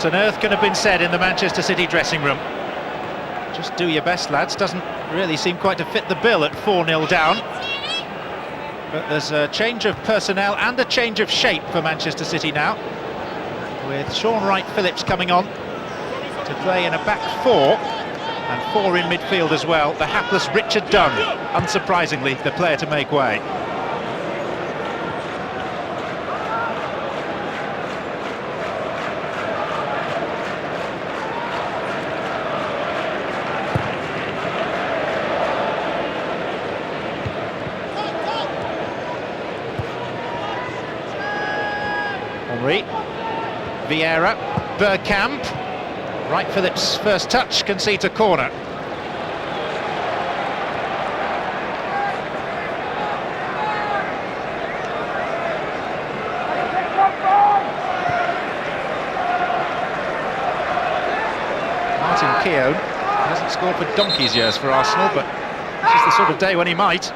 What on earth can have been said in the Manchester City dressing room? Just do your best, lads. Doesn't really seem quite to fit the bill at 4-0 down. But there's a change of personnel and a change of shape for Manchester City now, with Sean Wright-Phillips coming on to play in a back four, and four in midfield as well. The hapless Richard Dunn, unsurprisingly, the player to make way. Henry, Vieira, Bergkamp. Wright-Phillips' first touch concedes a corner. Martin Keown hasn't scored for donkey's years for Arsenal, but this is the sort of day when he might.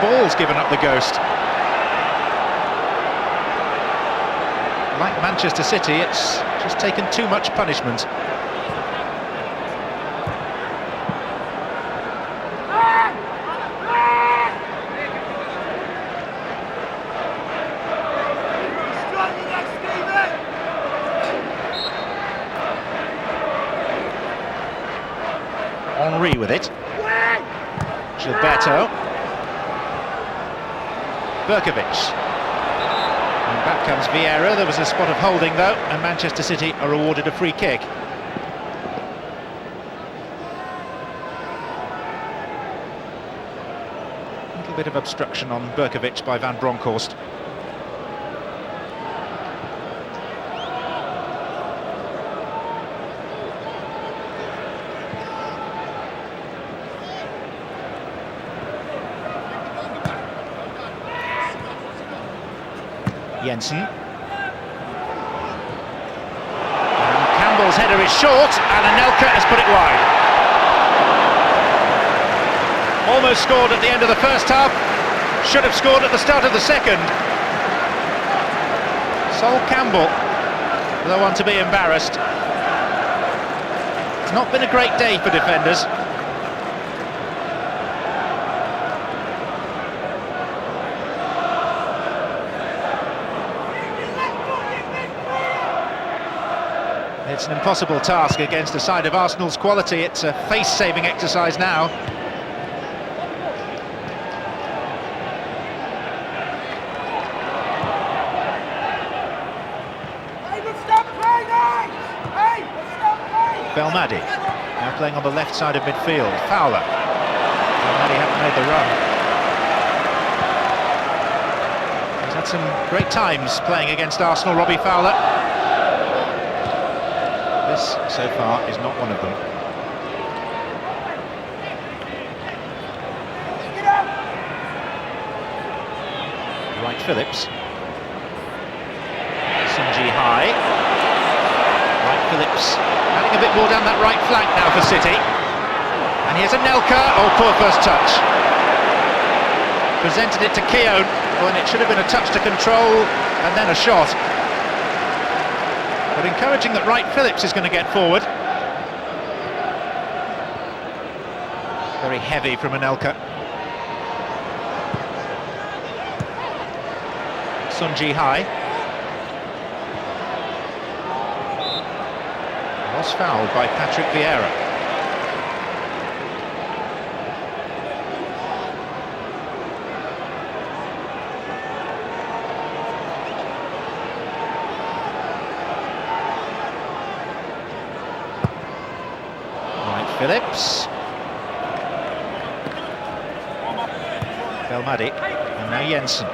Ball's given up the ghost. Like Manchester City, it's just taken too much punishment. Henry with it. Gilberto. Berkovic. And back comes Vieira. There was a spot of holding though, and Manchester City are awarded a free kick. A little bit of obstruction on Berkovic by Van Bronckhorst. Jensen. And Campbell's header is short, and Anelka has put it wide. Almost scored at the end of the first half, should have scored at the start of the second. Sol Campbell, the one to be embarrassed. It's not been a great day for defenders. It's an impossible task against a side of Arsenal's quality. It's a face-saving exercise now. Belmadi now playing on the left side of midfield. Fowler. Belmadi hasn't made the run. He's had some great times playing against Arsenal, Robbie Fowler. This, so far, is not one of them. Wright-Phillips. Sunji High. Wright-Phillips adding a bit more down that right flank now for City. And here's Anelka. Oh, poor first touch. Presented it to Keown when it should have been a touch to control and then a shot. But encouraging that Wright-Phillips is going to get forward. Very heavy from Anelka. Sunji High. Was fouled by Patrick Vieira. Phillips. Belmadi. And now Jensen.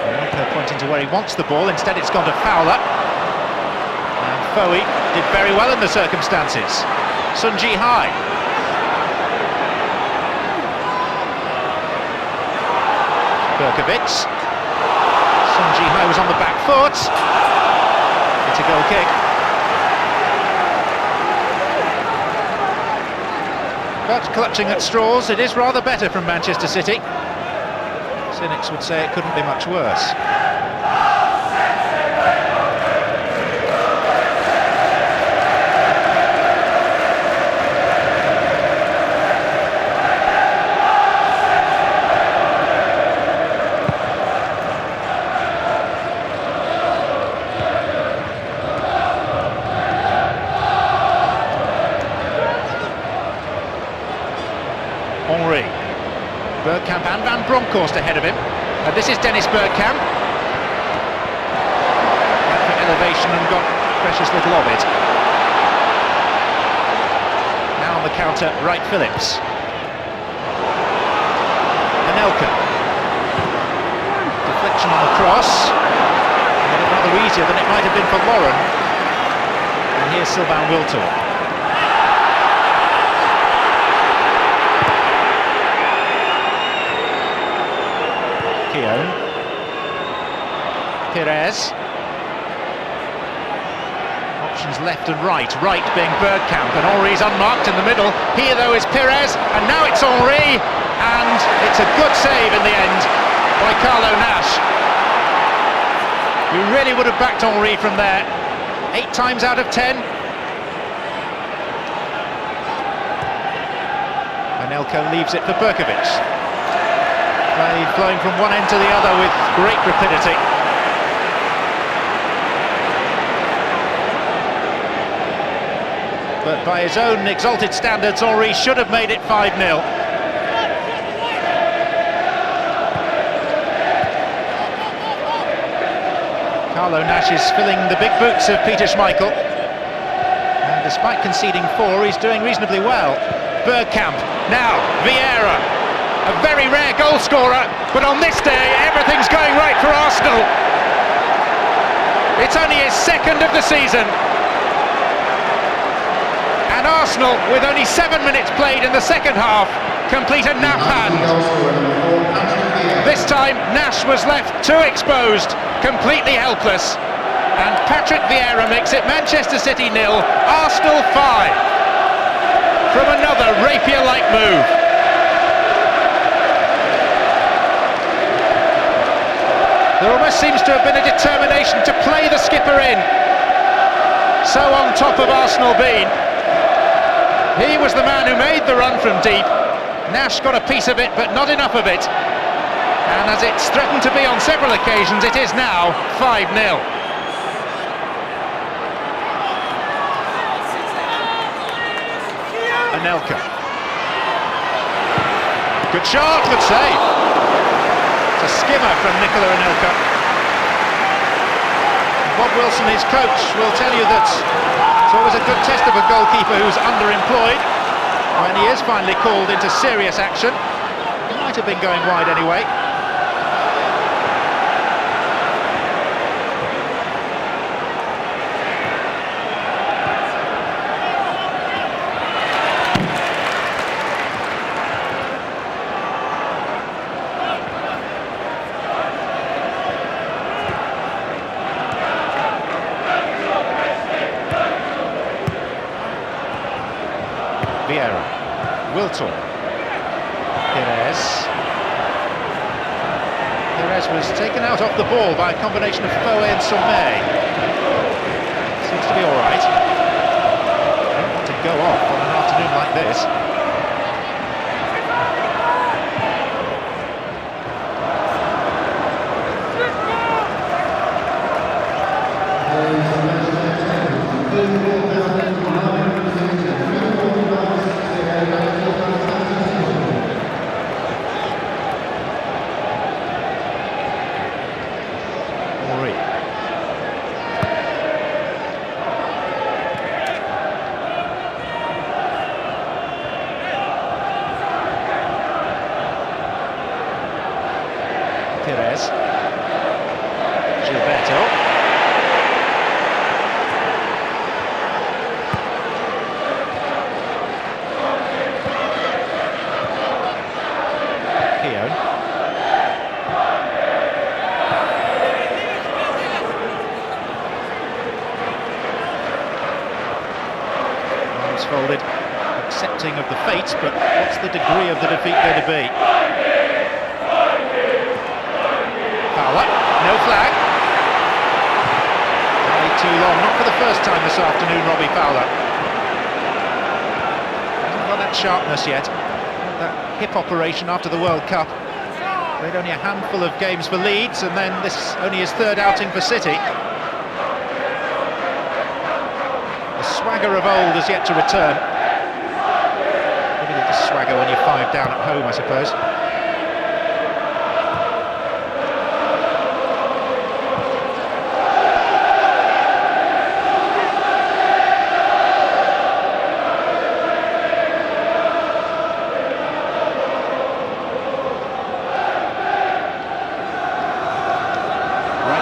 Anelka pointing to where he wants the ball. Instead it's gone to Fowler. And Foe did very well in the circumstances. Sunji High. Berkovic. Sunji High was on the back foot. It's a goal kick. But clutching at straws, it is rather better from Manchester City. Cynics would say it couldn't be much worse. Henry. Bergkamp and Van Bronckhorst ahead of him. This is Dennis Bergkamp. Went for elevation and got precious little of it. Now on the counter, Wright Phillips. Anelka. Deflection on the cross. Made it rather easier than it might have been for Lauren. And here's Sylvain Wiltord. Perez. Options left and right. Right being Bergkamp, and Henry's unmarked in the middle. Here though is Perez, and now it's Henry, and it's a good save in the end by Carlo Nash. We really would have backed Henry from there. 8 times out of 10. Anelka leaves it for Berkovic. Play flowing from one end to the other with great rapidity. But by his own exalted standards, Henry should have made it 5-0. Carlo Nash is filling the big boots of Peter Schmeichel. And despite conceding 4, he's doing reasonably well. Bergkamp, now Vieira. A very rare goal scorer, but on this day, everything's going right for Arsenal. It's only his 2nd of the season. And Arsenal, with only 7 minutes played in the second half, complete a nap hand. This time, Nash was left too exposed, completely helpless. And Patrick Vieira makes it Manchester City 0, Arsenal 5. From another rapier-like move. There almost seems to have been a determination to play the skipper in. So on top of Arsenal been. He was the man who made the run from deep. Nash got a piece of it, but not enough of it. And as it's threatened to be on several occasions, it is now 5-0. Anelka. Good shot, good save. A skimmer from Nicola Anelka. Bob Wilson, his coach, will tell you that it's always a good test of a goalkeeper who's underemployed when he is finally called into serious action. He might have been going wide anyway. Vieira, Wiltord, Perez was taken out off the ball by a combination of Foe and Sommet. Seems to be all right. Don't want to go off on an afternoon like this. Perez, Gilberto, Keown, arms folded, accepting of the fate, but what's the degree of the defeat going to be? Fowler, no flag. Way too long, not for the first time this afternoon, Robbie Fowler. Hasn't got that sharpness yet. That hip operation after the World Cup. Played only a handful of games for Leeds, and then this only his third outing for City. The swagger of old is yet to return. Difficult to swagger when you're 5 down at home, I suppose.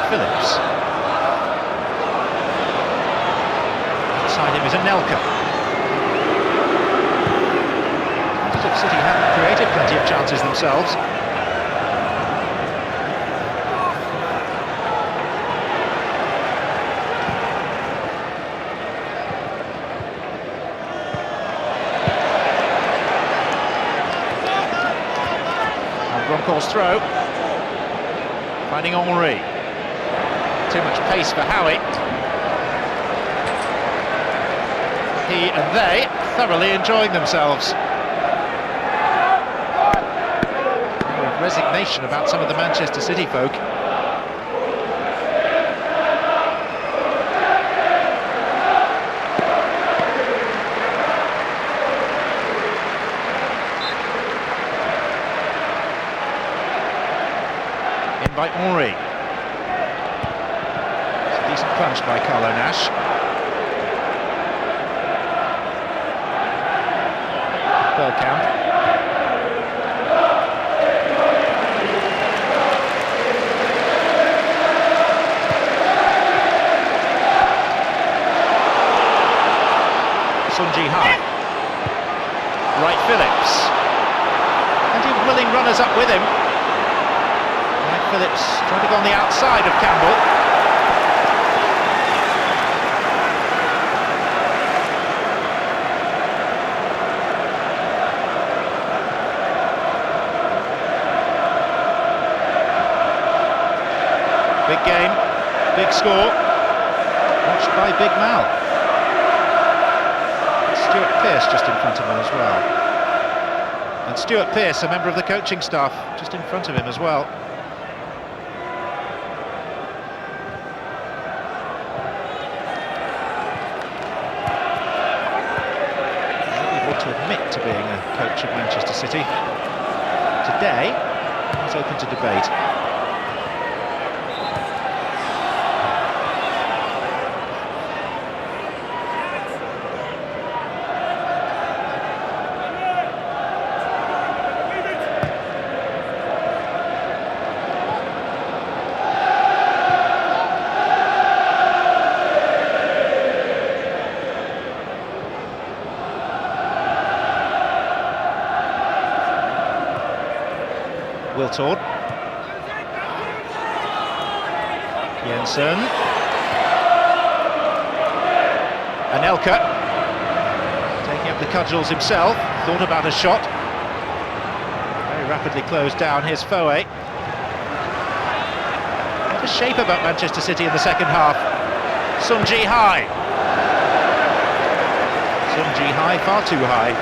Phillips. Inside him is Anelka. City haven't created plenty of chances themselves. And Broncourt's throw. Finding Henry. Too much pace for Howie. He and they thoroughly enjoying themselves. Resignation about some of the Manchester City folk. In by Henry. Decent punch by Carlo Nash. Bergkamp. High. Right Phillips. Plenty of willing runners up with him. Right Phillips trying to go on the outside of Campbell. Big game, big score. Watched by Big Mal. Stuart Pearce just in front of him as well. And Stuart Pearce, a member of the coaching staff, just in front of him as well. He want to admit to being a coach of Manchester City. Today, he's open to debate. Wiltord. Jensen. Anelka. Taking up the cudgels himself. Thought about a shot. Very rapidly closed down. Here's Foe. What a shape about Manchester City in the second half. Sun Ji-hai. Sun Ji-hai far too high.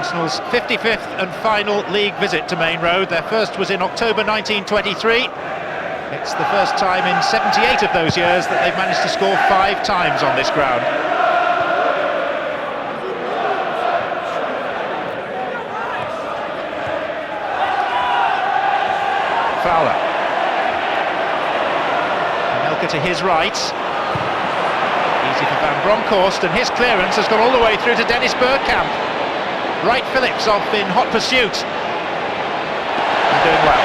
Arsenal's 55th and final league visit to Main Road. Their first was in October 1923. It's the first time in 78 of those years that they've managed to score 5 times on this ground. Fowler. Anelka to his right. Easy for Van Bronckhorst, and his clearance has gone all the way through to Dennis Bergkamp. Right Phillips off in hot pursuit. And doing well.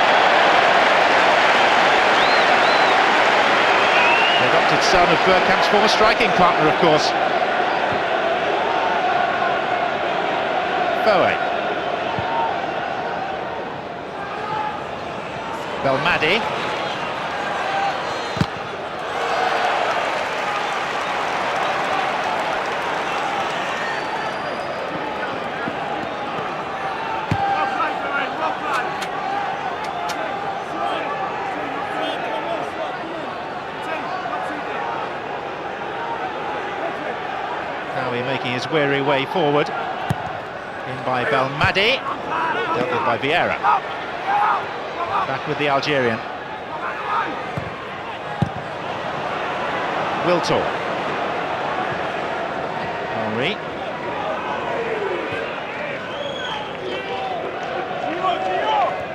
The adopted son of Bergkamp's former striking partner, of course. Foe. Belmadi. Making his weary way forward. In by Belmadi. Dealt with by Vieira. Back with the Algerian. Wiltor. Henry.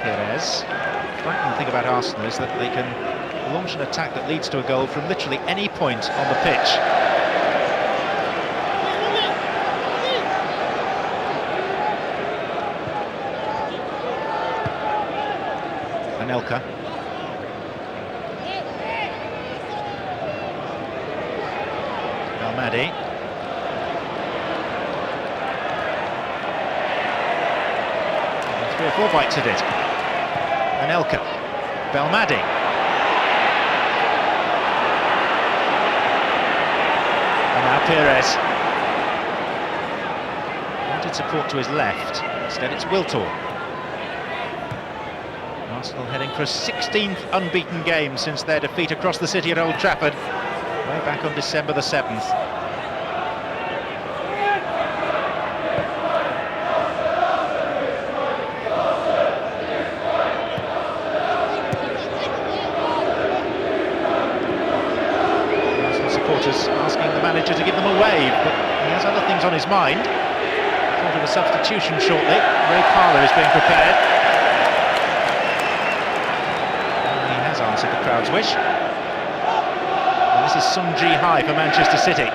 Perez. The frightening thing about Arsenal is that they can launch an attack that leads to a goal from literally any point on the pitch. Anelka. Belmadi. 3 or 4 bites at it. Anelka. Belmadi. And now Perez. Wanted support to his left. Instead it's Wiltor. Arsenal heading for a 16th unbeaten game since their defeat across the city at Old Trafford, way back on December the 7th. Arsenal supporters asking the manager to give them a wave, but he has other things on his mind. Thought of a substitution shortly. Ray Parlour is being prepared. Answered the crowd's wish. And this is Sung Ji-hai for Manchester City.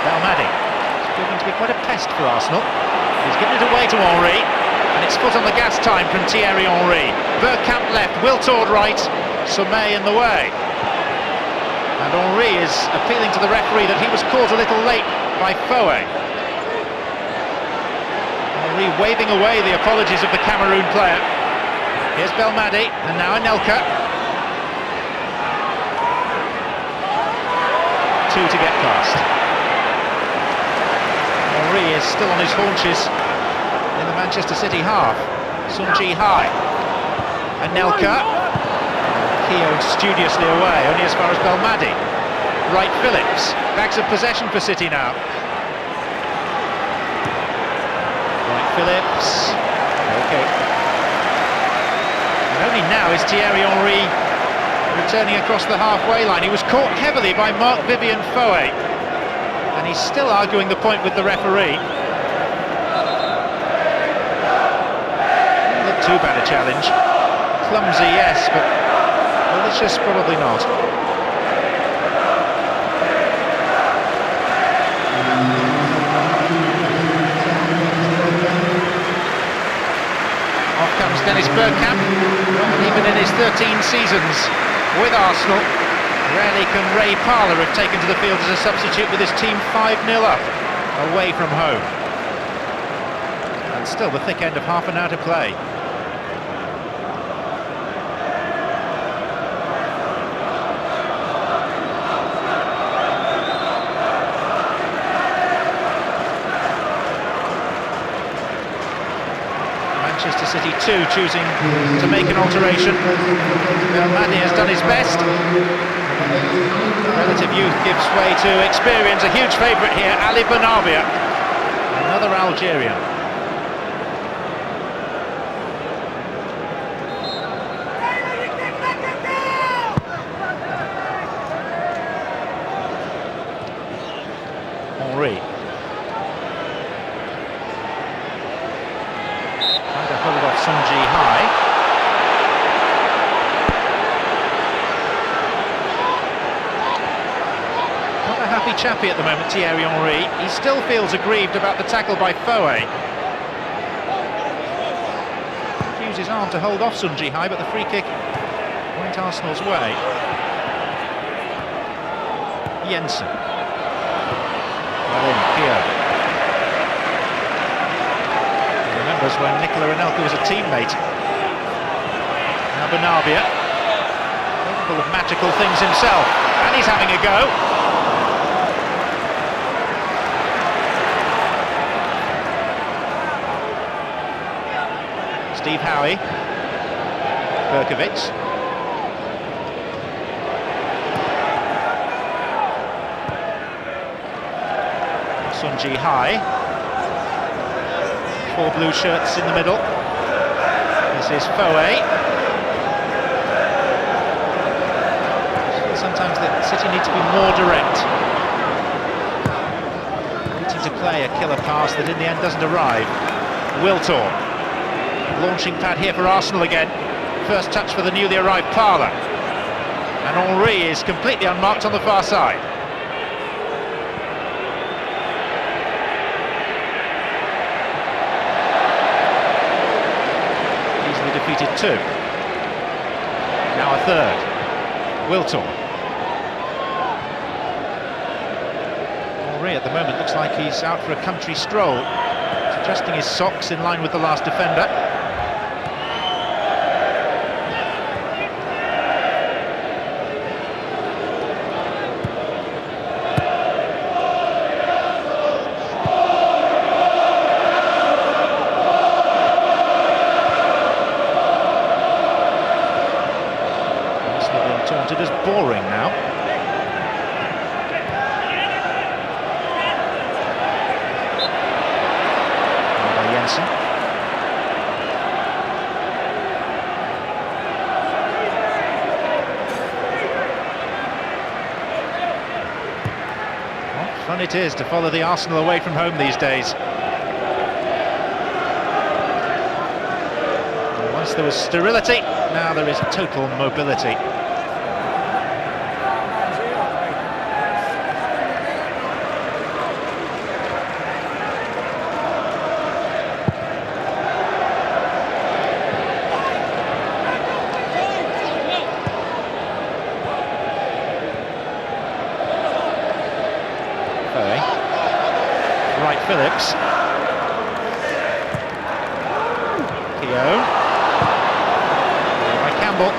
Belmadi. It's proving to be quite a pest for Arsenal. He's given it away to Henry. And it's foot on the gas time from Thierry Henry. Bergkamp left, Wiltor right, Sommet in the way. And Henry is appealing to the referee that he was caught a little late by Foe. Henry waving away the apologies of the Cameroon player. Here's Belmadi, and now Anelka. 2 to get past. Henry is still on his haunches in the Manchester City half. Sung Ji-hai. Anelka. Keogh studiously away, only as far as Belmadi. Wright Phillips. Bags of possession for City now. Wright Phillips. Okay. And only now is Thierry Henry returning across the halfway line. He was caught heavily by Marc-Vivien Foe. And he's still arguing the point with the referee. Too bad a challenge. Clumsy, yes, but malicious, probably not. Off comes Dennis Bergkamp, and even in his 13 seasons with Arsenal, rarely can Ray Parlour have taken to the field as a substitute with his team 5-0 up, away from home. And still the thick end of half an hour to play. Manchester City 2 choosing to make an alteration. Belmadi has done his best. Relative youth gives way to experience. A huge favourite here, Ali Benarbia, another Algerian. Henry. Hold off Sung Ji-hai. Not a happy chappy at the moment, Thierry Henry. He still feels aggrieved about the tackle by Foe. Confuses his arm to hold off Sun Ji-hai, but the free kick went Arsenal's way. Jensen. Well in, Keown. He remembers when Nicola Anelka was a teammate. Now Bernabia, capable of magical things himself, and he's having a go. Steve Howie, Berkovic. Sun Ji-hai. 4 blue shirts in the middle. This is Foe. Sometimes the City need to be more direct. Needing to play a killer pass that in the end doesn't arrive. Wiltor. Launching pad here for Arsenal again. First touch for the newly arrived Parler. And Henry is completely unmarked on the far side. Easily defeated 2. Now a third. Wiltor. Henry at the moment looks like he's out for a country stroll. He's adjusting his socks in line with the last defender. Taunted as boring now. By Jensen. What fun it is to follow the Arsenal away from home these days. And once there was sterility, now there is total mobility. Right, Phillips. Keown. By Campbell.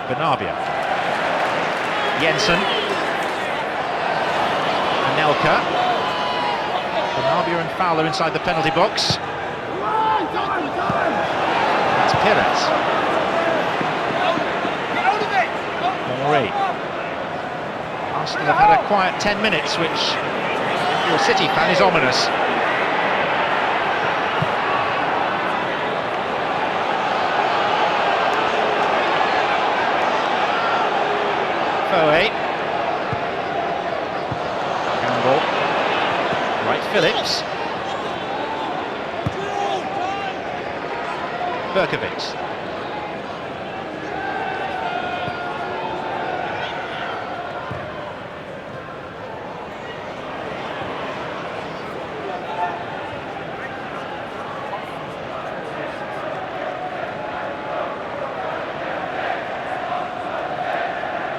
Bernabia. Jensen. Anelka. Bernabia and Fowler inside the penalty box. That's Perez. Henry. Arsenal have had a quiet 10 minutes, which, if you're a City fan, is ominous. Foe. Campbell. Right, Phillips. Berkovic.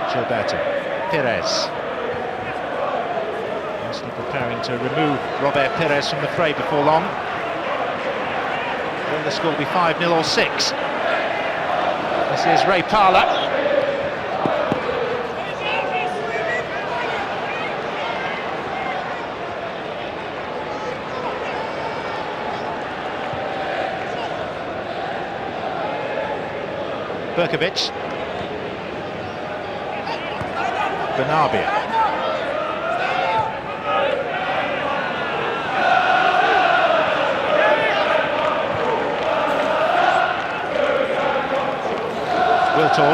Gilberto. Perez. Arsenal preparing to remove Robert Perez from the fray before long. Will the score be 5-0 or 6? This is Ray Parler. Berkovic. Bernabia. Wiltor.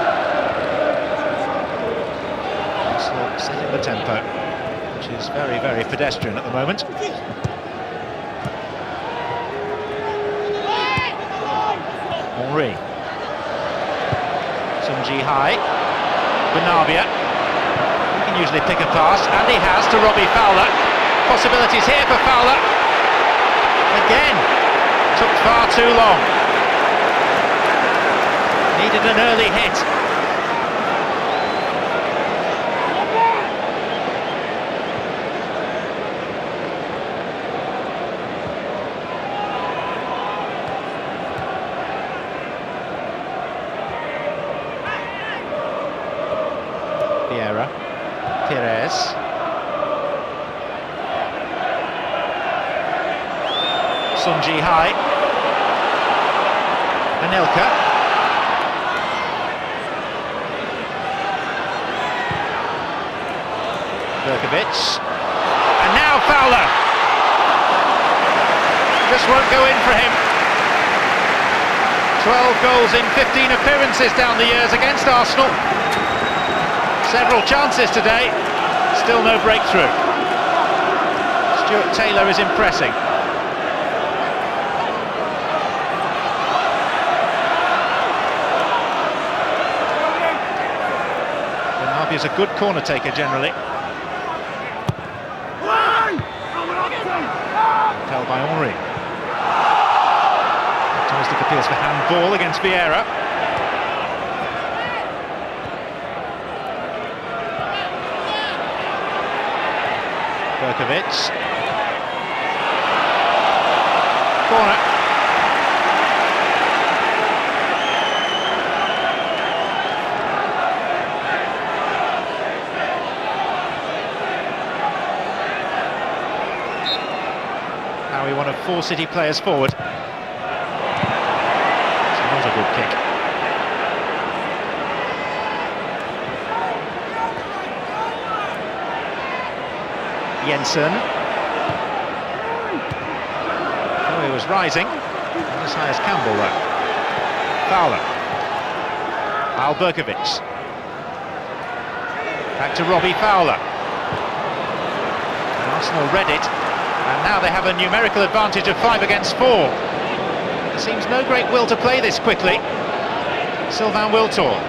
Setting the tempo, which is very, very pedestrian at the moment. Henry. Sun Ji-hai. Bernabia. He can usually pick a pass, and he has to Robbie Fowler. Possibilities here for Fowler. Again, took far too long. Needed an early hit. Perez. Sunji Hai. Anelka. Berkovic. And now Fowler. Just won't go in for him. 12 goals in 15 appearances down the years against Arsenal. Several chances today, still no breakthrough. Stuart Taylor is impressing. Bernabia is a good corner taker generally. Held by Henry. Domestic appeals for handball against Vieira. Berkovic. Corner. Now we want to 4 City players forward. It's not a good kick. Jensen. Oh, he was rising. Not as high as Campbell, though. Fowler. Al Berkovic. Back to Robbie Fowler. And Arsenal read it. And now they have a numerical advantage of 5 against 4. There seems no great will to play this quickly. Sylvain Wiltord.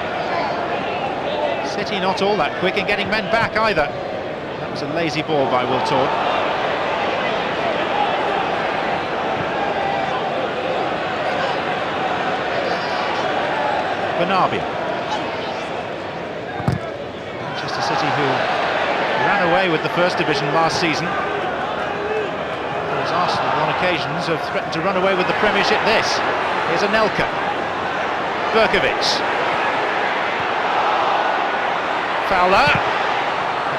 City not all that quick in getting men back either. That was a lazy ball by Wiltord. Bernabia. Manchester City, who ran away with the First Division last season. Whereas Arsenal on occasions have threatened to run away with the Premiership this. Here's Anelka. Berkovic. Fowler.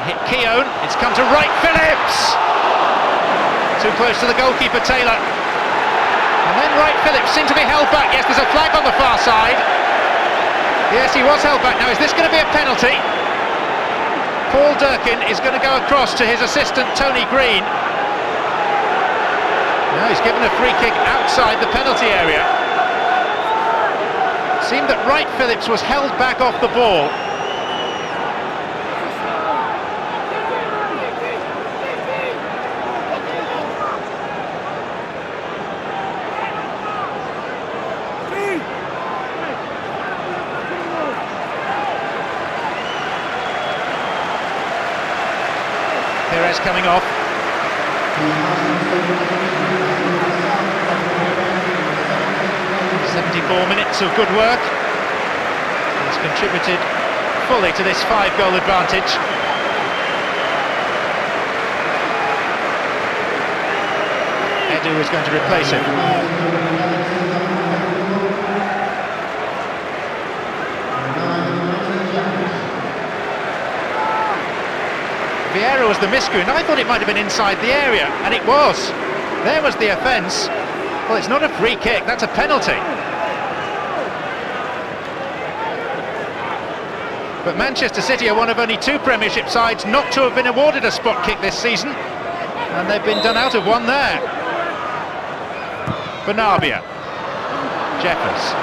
Hit Keown, it's come to Wright Phillips! Too close to the goalkeeper, Taylor. And then Wright Phillips seemed to be held back. Yes, there's a flag on the far side. Yes, he was held back. Now, is this going to be a penalty? Paul Durkin is going to go across to his assistant, Tony Green. No, he's given a free kick outside the penalty area. It seemed that Wright Phillips was held back off the ball. Perez coming off. 74 minutes of good work. He's contributed fully to this 5-goal advantage. Edu is going to replace him. Vieira was the miscue, and I thought it might have been inside the area, and it was. There was the offence. Well, it's not a free kick, that's a penalty. But Manchester City are one of only 2 Premiership sides not to have been awarded a spot kick this season, and they've been done out of one there. Bernabia. Jeffers.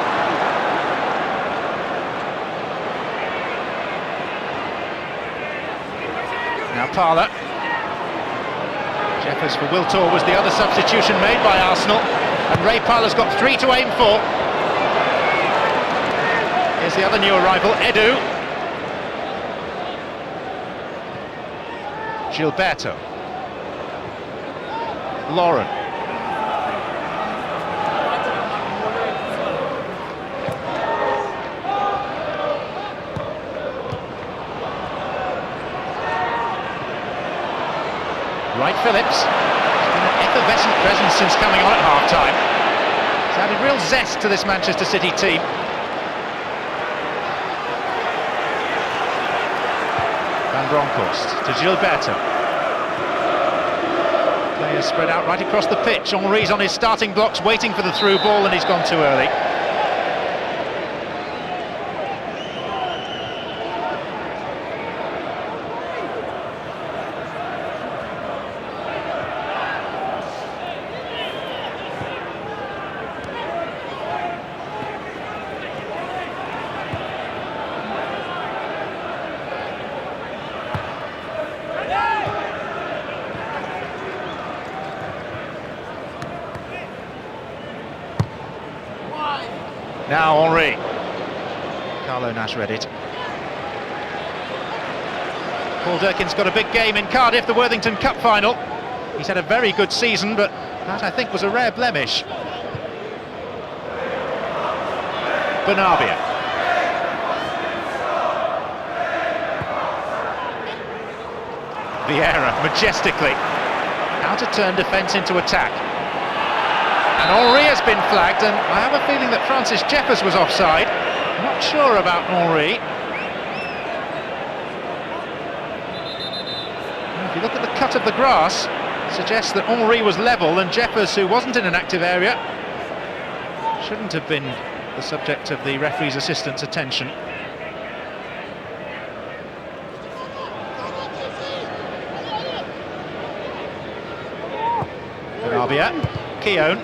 Now Parler. Jeffers for Wiltord was the other substitution made by Arsenal, and Ray Parler's got 3 to aim for. Here's the other new arrival, Edu. Gilberto. Lauren. Wright Phillips. He's been an effervescent presence since coming on at half-time. He's added real zest to this Manchester City team. Van Bronckhorst to Gilberto. Players spread out right across the pitch. Henry's on his starting blocks waiting for the through ball, and he's gone too early. Now Henry. Carlo Nash read it. Paul Durkin's got a big game in Cardiff, the Worthington Cup final. He's had a very good season, but that, I think, was a rare blemish. Bernabia. Vieira, majestically. How to turn defence into attack. And Henry has been flagged, and I have a feeling that Francis Jeffers was offside. Not sure about Henry. If you look at the cut of the grass, it suggests that Henry was level, and Jeffers, who wasn't in an active area, shouldn't have been the subject of the referee's assistant's attention. Bernabia, Keown.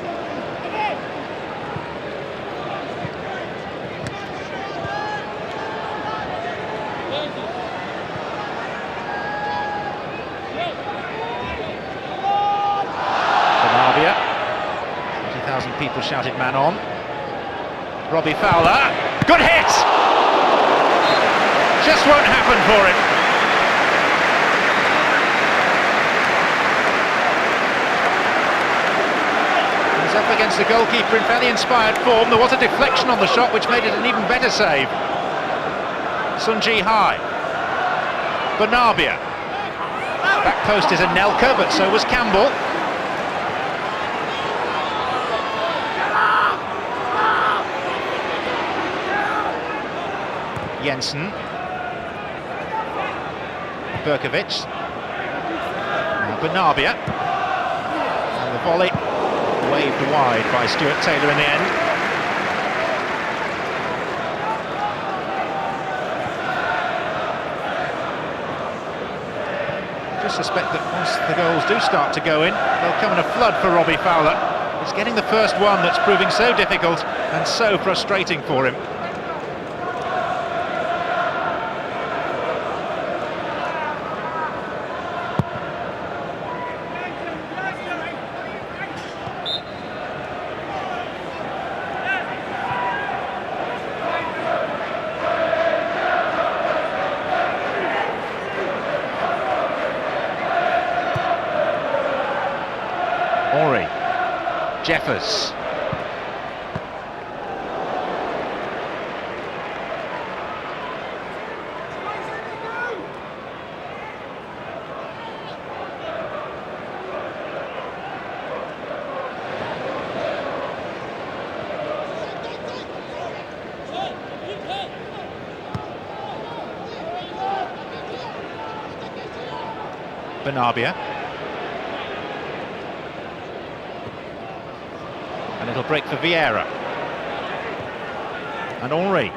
Bernabia. 30,000 people shouted man on. Robbie Fowler. Good hit! Just won't happen for him. He's up against the goalkeeper in fairly inspired form. There was a deflection on the shot which made it an even better save. Sunji Hai. Bernabia. Back post is Anelka, but so was Campbell. Jensen. Berkovic. Now Bernabia. And the volley waved wide by Stuart Taylor in the end. I just suspect that once the goals do start to go in, they'll come in a flood for Robbie Fowler. He's getting the first one that's proving so difficult and so frustrating for him. Henry, Jeffers. Bernabia. And it'll break for Vieira. And Henry.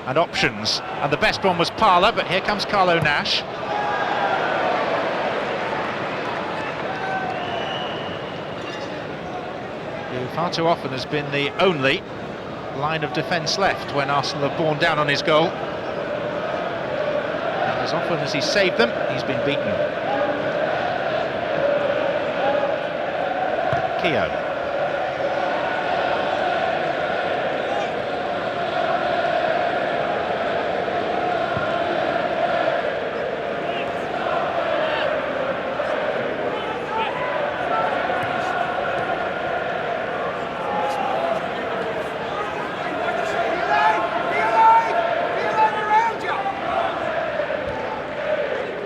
And options. And the best one was Parler, but here comes Carlo Nash. Who far too often has been the only line of defence left when Arsenal have borne down on his goal. And as often as he's saved them, he's been beaten. Keown.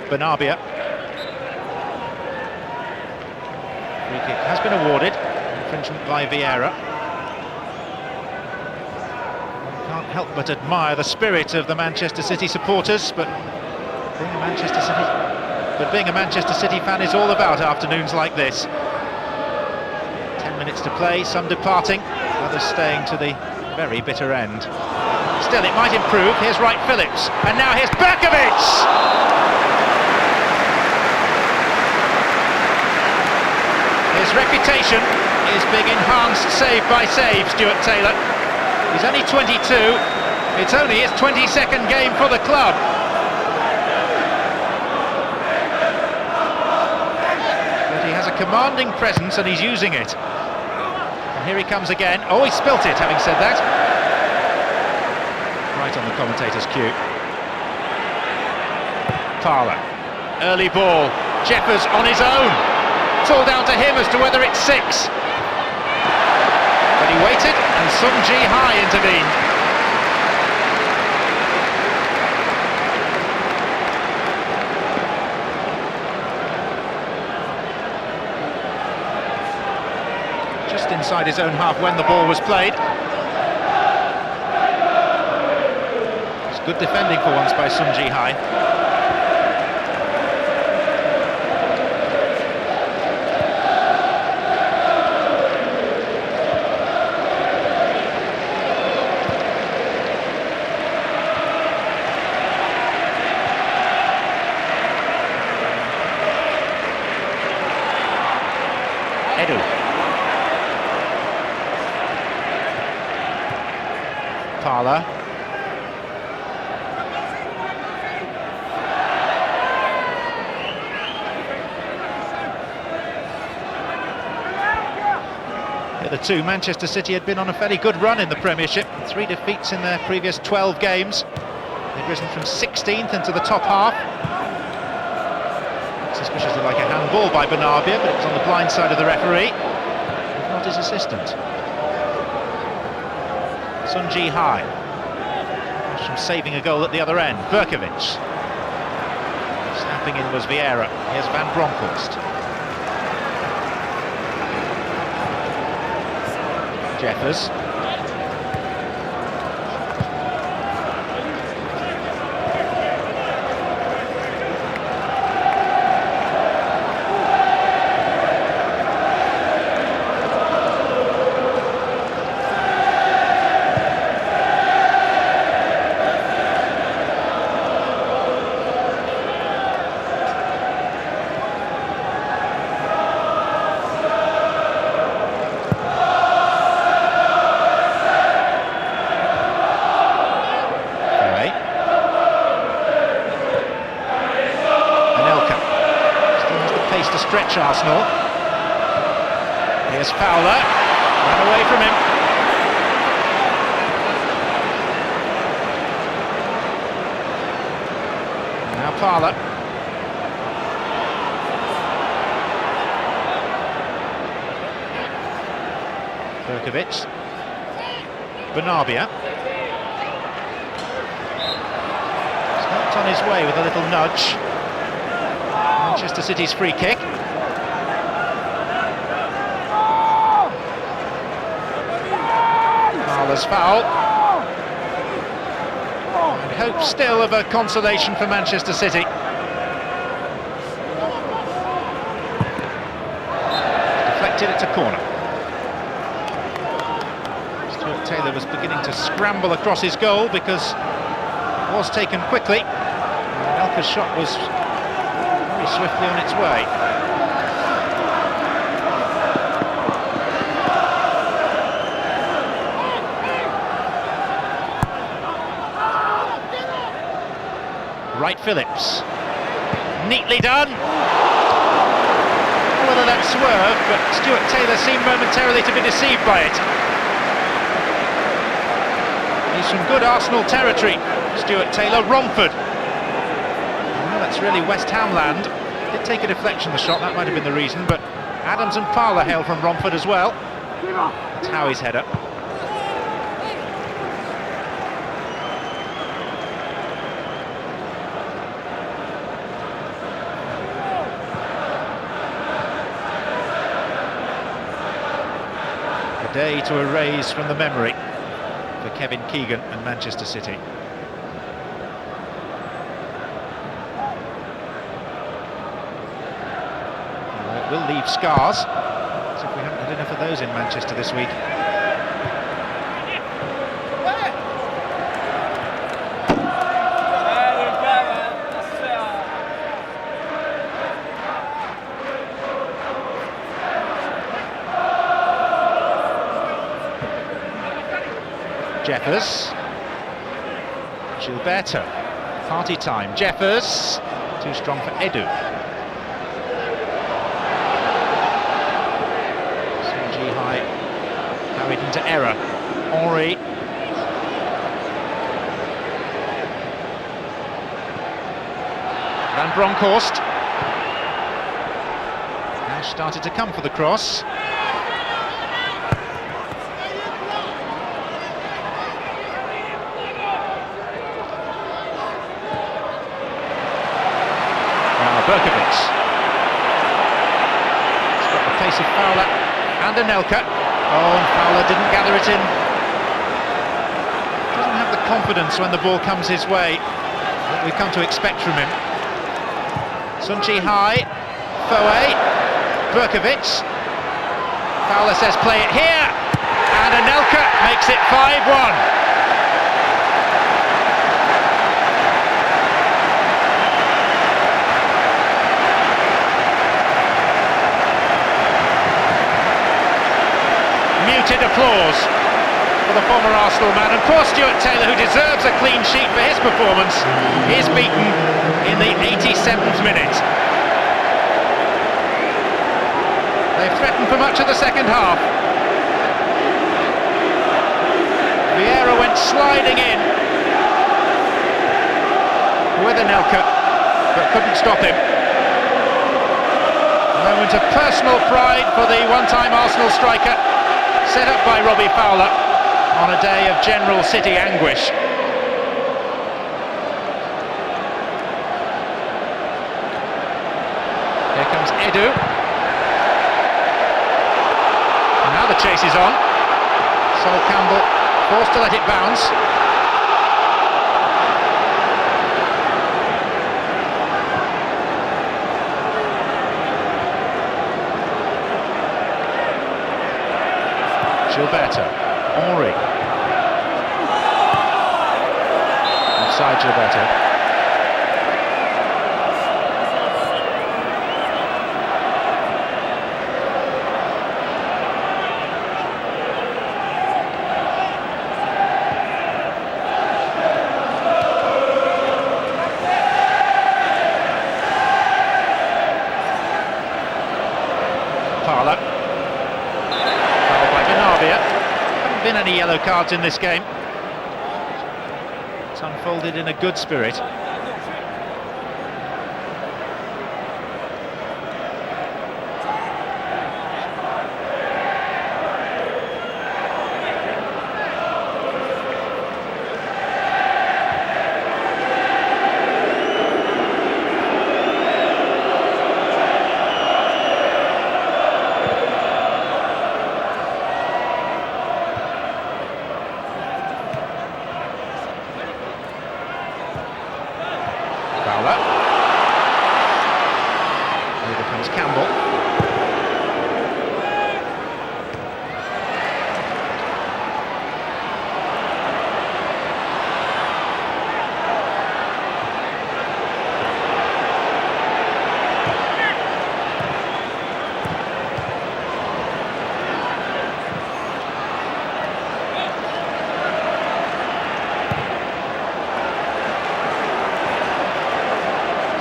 Bernabia. Free kick has been awarded. Infringement by Vieira. Can't help but admire the spirit of the Manchester City supporters, but being a Manchester City fan is all about afternoons like this. 10 minutes to play, some departing, others staying to the very bitter end. Still, it might improve. Here's Wright Phillips, and now here's Bergkamp! His reputation is being enhanced save by save, Stuart Taylor. He's only 22, it's only his 22nd game for the club. But he has a commanding presence and he's using it. And here he comes again. Oh, he spilt it, having said that. Right on the commentator's cue. Parlour, early ball, Jeffers on his own. It's all down to him as to whether it's 6. But he waited and Sun Ji-hai intervened. Just inside his own half when the ball was played. It's good defending for once by Sun Ji-hai. Parlour. The other two, Manchester City had been on a fairly good run in the Premiership. 3 defeats in their previous 12 games. They'd risen from 16th into the top half. Suspiciously like a handball by Bernabia, but it was on the blind side of the referee, if not his assistant. Sun Ji-hai from saving a goal at the other end. Bergkamp. Snapping in was Vieira. Here's Van Bronckhorst. Jeffers. Stretch Arsenal. Here's Fowler, ran away from him. Now Parlour. Bergkamp. Bernabia. Snapped on his way with a little nudge. Manchester City's free kick. Parlour's foul. And hope still of a consolation for Manchester City. Deflected, it's a corner. Stuart Taylor was beginning to scramble across his goal because it was taken quickly. Elka's shot was very swiftly on its way. Wright Phillips, neatly done. Whether that swerved, but Stuart Taylor seemed momentarily to be deceived by it. He's from good Arsenal territory, Stuart Taylor. Romford. Well, that's really West Ham land. Did take a deflection, the shot, that might have been the reason, but Adams and Parlour hail from Romford as well. That's Howie's header. A day to erase from the memory for Kevin Keegan and Manchester City. Well, it will leave scars, as if we haven't had enough of those in Manchester this week. Jeffers, Gilberto, party time, Jeffers, too strong for Edu. Sunji High, carried into error, Henry. Van Bronckhorst, now started to come for the cross. Bergkamp. He's got the pace of Fowler and Anelka. Oh, and Fowler didn't gather it in. Doesn't have the confidence when the ball comes his way that we've come to expect from him. Sunji High, Foe, Bergkamp. Fowler says play it here, and Anelka makes it 5-1. Muted applause for the former Arsenal man, and poor Stuart Taylor, who deserves a clean sheet for his performance, is beaten in the 87th minute. They've threatened for much of the second half. Vieira went sliding in with Anelka, but couldn't stop him. A moment of personal pride for the one-time Arsenal striker, set up by Robbie Fowler on a day of general City anguish. Here comes Edu. And now the chase is on. Sol Campbell forced to let it bounce. Gilberto, Henry. Offside Gilberto. Parlour. Haven't been any yellow cards in this game. It's unfolded in a good spirit. Over comes Campbell.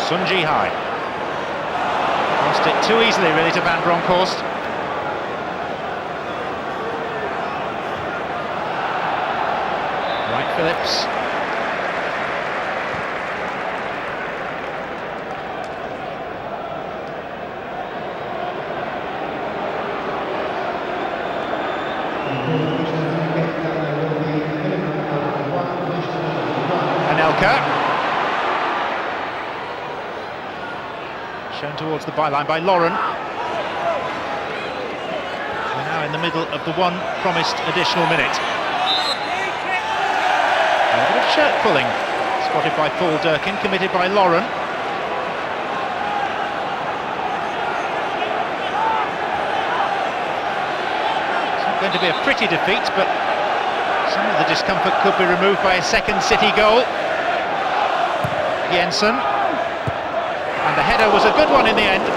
Sunji High. Lost it too easily, really, to Van Bronckhorst. Wright Phillips. Anelka. Shown towards the byline by Lauren. We're now in in the middle of the one promised additional minute. A bit of shirt pulling, spotted by Paul Durkin, committed by Lauren. It's not going to be a pretty defeat, but some of the discomfort could be removed by a second City goal. Jensen, and the header was a good one in the end.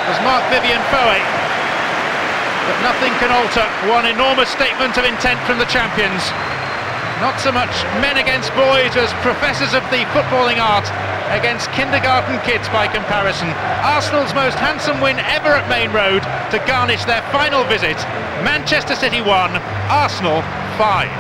It was Mark Vivian Foe, but nothing can alter one enormous statement of intent from the champions. Not so much men against boys as professors of the footballing art against kindergarten kids by comparison. Arsenal's most handsome win ever at Main Road to garnish their final visit. Manchester City 1, Arsenal 5.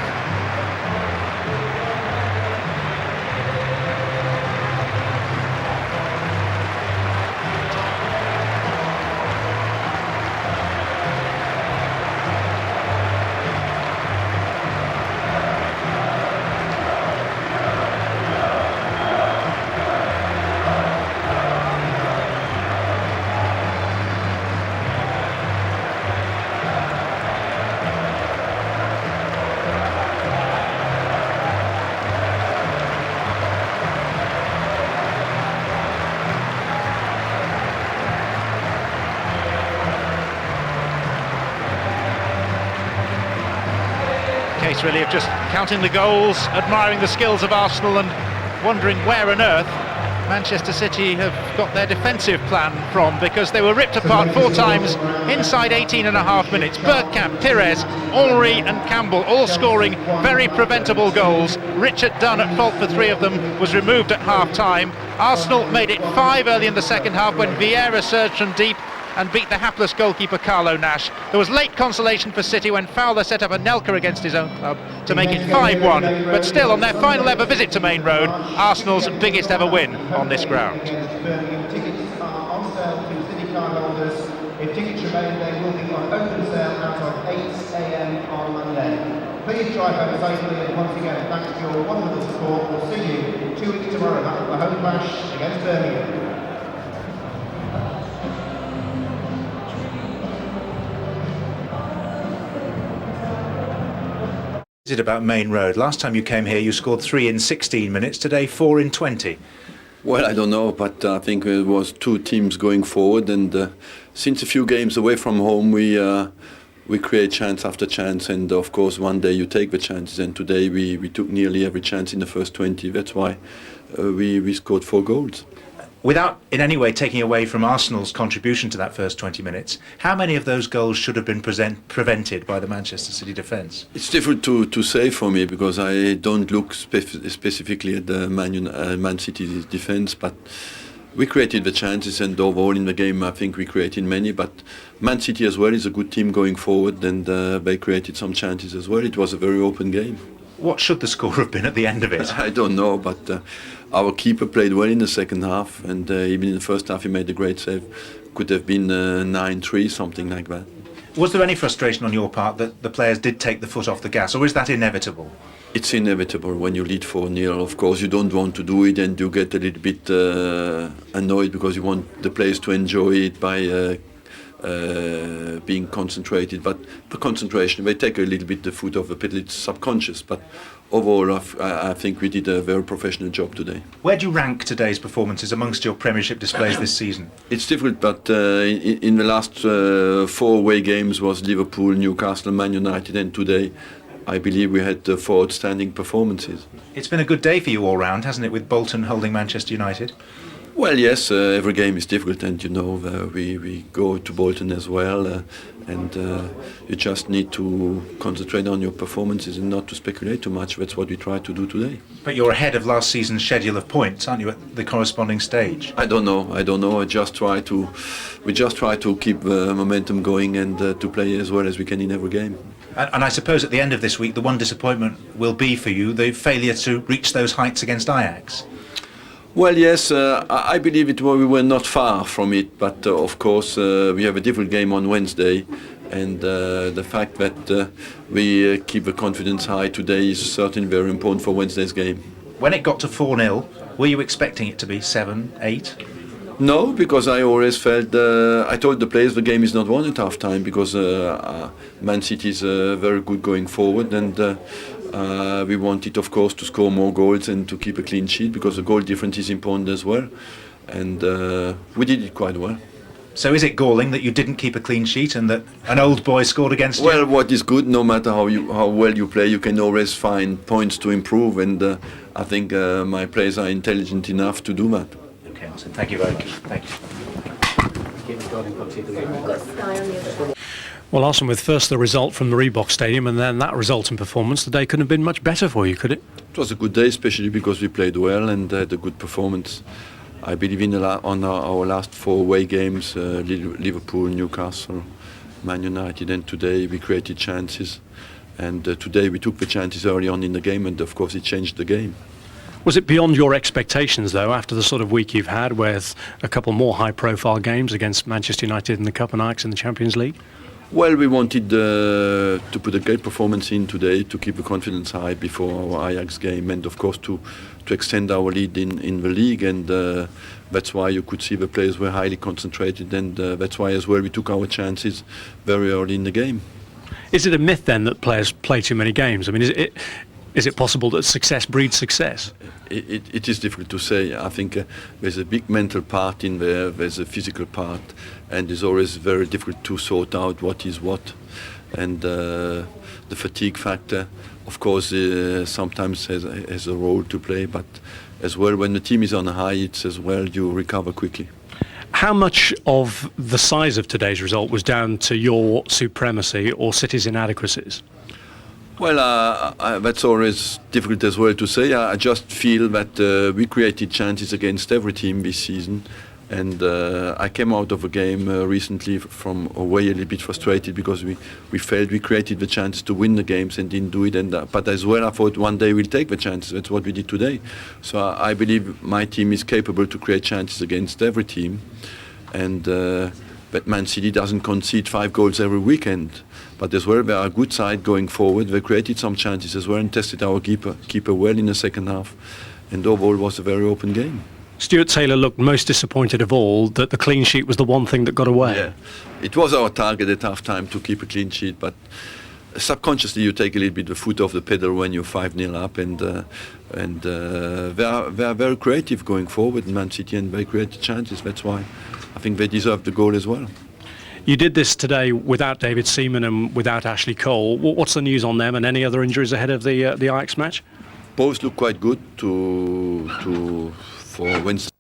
Case really of just counting the goals, admiring the skills of Arsenal and wondering where on earth Manchester City have got their defensive plan from, because they were ripped apart 4 times inside 18.5 minutes. Bergkamp, Pires, Henry and Campbell all scoring very preventable goals. Richard Dunn, at fault for 3 of them, was removed at half-time. Arsenal made it 5 early in the second half when Vieira surged from deep and beat the hapless goalkeeper Carlo Nash. There was late consolation for City when Fowler set up a Nelka against his own club to make it 5-1, but still, on their final ever visit to Main Road, Arsenal's biggest ever win on this ground. Tickets are on sale to City card holders. If tickets remain, they will be on open sale as of 8 AM on Monday. Please drive home safely, and once again, thanks to your wonderful support. We'll see you 2 weeks tomorrow at the home clash against Birmingham. Is it about Main Road? Last time you came here you scored 3 in 16 minutes, today 4 in 20. Well, I don't know, but I think it was 2 teams going forward, and since a few games away from home we create chance after chance, and of course one day you take the chances, and today we took nearly every chance in the first 20. That's why we scored 4 goals. Without in any way taking away from Arsenal's contribution to that first 20 minutes, how many of those goals should have been prevented by the Manchester City defence? It's difficult to say for me, because I don't look specifically at the Man City's defence, but we created the chances, and overall in the game I think we created many, but Man City as well is a good team going forward, and they created some chances as well. It was a very open game. What should the score have been at the end of it? I don't know, but our keeper played well in the second half, and even in the first half he made a great save. Could have been 9-3, something like that. Was there any frustration on your part that the players did take the foot off the gas, or is that inevitable? It's inevitable when you lead 4-0. Of course you don't want to do it, and you get a little bit annoyed, because you want the players to enjoy it by being concentrated, but the concentration, they take a little bit the foot off the pedal. It's subconscious, but overall I think we did a very professional job today. Where do you rank today's performances amongst your Premiership displays this season? It's difficult, but in the last 4 away games was Liverpool, Newcastle, Man United, and today I believe we had 4 outstanding performances. It's been a good day for you all round, hasn't it, with Bolton holding Manchester United? Well, yes, every game is difficult, and you know we go to Bolton as well, and you just need to concentrate on your performances and not to speculate too much. That's what we try to do today. But you're ahead of last season's schedule of points, aren't you, at the corresponding stage? I don't know. We just try to keep the momentum going, and to play as well as we can in every game. And I suppose at the end of this week, the one disappointment will be for you the failure to reach those heights against Ajax. Well, yes, I believe we were not far from it, but of course we have a difficult game on Wednesday, and the fact that we keep the confidence high today is certainly very important for Wednesday's game. When it got to 4-0, were you expecting it to be 7, 8? No, because I always felt I told the players the game is not won at half time because Man City is very good going forward, and we wanted, of course, to score more goals and to keep a clean sheet because the goal difference is important as well, and we did it quite well. So is it galling that you didn't keep a clean sheet and that an old boy scored against you? Well, what is good, no matter how well you play, you can always find points to improve, and I think my players are intelligent enough to do that. Okay, so thank you very much. Thank you. Well, Arsene, with first the result from the Reebok Stadium and then that result and performance, the day couldn't have been much better for you, could it? It was a good day, especially because we played well and had a good performance. I believe on our last 4 away games, Liverpool, Newcastle, Man United, and today we created chances. And today we took the chances early on in the game, and of course it changed the game. Was it beyond your expectations, though, after the sort of week you've had with a couple more high-profile games against Manchester United in the Cup and Ajax in the Champions League? Well, we wanted to put a great performance in today to keep the confidence high before our Ajax game, and of course to extend our lead in the league, and that's why you could see the players were highly concentrated, and that's why as well we took our chances very early in the game. Is it a myth then that players play too many games? I mean, is it possible that success breeds success? It is difficult to say. I think there's a big mental part in there, there's a physical part, and it's always very difficult to sort out what is what. And the fatigue factor, of course, sometimes has a role to play, but as well when the team is on a high, it's as well you recover quickly. How much of the size of today's result was down to your supremacy or City's inadequacies? Well, that's always difficult as well to say. I just feel that we created chances against every team this season, and I came out of a game recently from away a little bit frustrated because we failed. We created the chances to win the games and didn't do it. And but as well, I thought one day we'll take the chances. That's what we did today. So I believe my team is capable to create chances against every team, and that Man City doesn't concede 5 goals every weekend. But as well, they are a good side going forward. They created some chances as well and tested our keeper well in the second half. And overall, was a very open game. Stuart Taylor looked most disappointed of all that the clean sheet was the one thing that got away. Yeah, it was our target at half time to keep a clean sheet, but subconsciously you take a little bit the foot off the pedal when you're 5-0 up, and they are very creative going forward in Man City, and they created chances. That's why I think they deserve the goal as well. You did this today without David Seaman and without Ashley Cole. What's the news on them and any other injuries ahead of the Ajax match? Both look quite good for Wednesday.